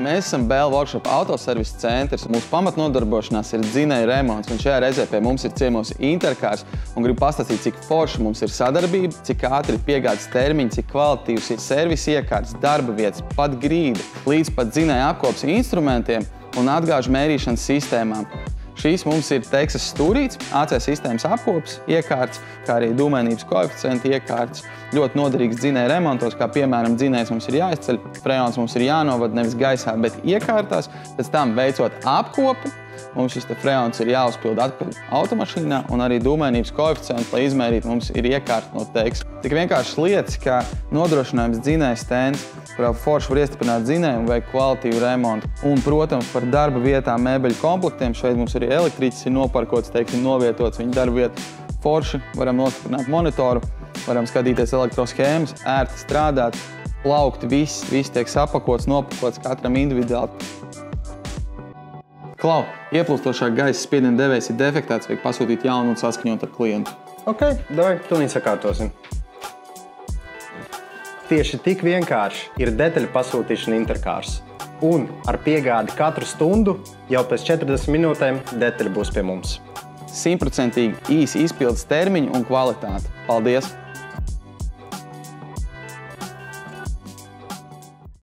Mēs esam BL Workshop autoservisa centrs. Mūsu pamatnodarbošanās ir dzinēju remonts, un šajā reizē pie mums ir ciemos Intercars. Un gribu pastāstīt, cik forši mums ir sadarbība, cik ātri ir piegādes termiņi, cik kvalitīvs ir servisa iekārtas, darba vietas, pat grīda, līdz pat dzinēju apkopas instrumentiem un atgāžu mērīšanas sistēmām. Šīs mums ir Texas stūrīts, AC sistēmas apkopas iekārtas, kā arī dūmēnības koeficienta iekārtas. Ļoti noderīgs dzinēju remontos, kā piemēram dzinējs mums ir jāizceļ, freons mums ir jānovad nevis gaisā, bet iekārtās. Pēc tam veicot apkopi, mums šis freons ir jāuzpild atpakaļ automašīnā, un arī dūmēnības koeficientu, lai izmērītu, mums ir iekārta no Texas. Tik vienkāršas lietas, kā nodrošinājums dzinēju stends, kurā forši var iestiprināt dzinēju un veikt kvalitīvu remontu. Un, protams, par darba vietām, mēbeļu komplektiem. Šeit mums arī elektriķis ir noparkots, teiksim, novietots viņa darba vietu. Forši varam nostiprināt monitoru, varam skatīties elektroshēmas, ērti strādāt, plaukt, viss tiek sapakots, nopakots katram individuāli. Klau, ieplūstošā gaisa spiediena devējs ir defektēts, vajag pasūtīt jaunu un saskaņot ar klientu. Ok, davai, tūlīt sakārtosim. Tieši tik vienkārši ir detaļu pasūtīšana Intercars. Un ar piegādi katru stundu jau pēc 40 minūtēm detaļa būs pie mums. 100% īsi izpildes termiņi un kvalitāte. Paldies!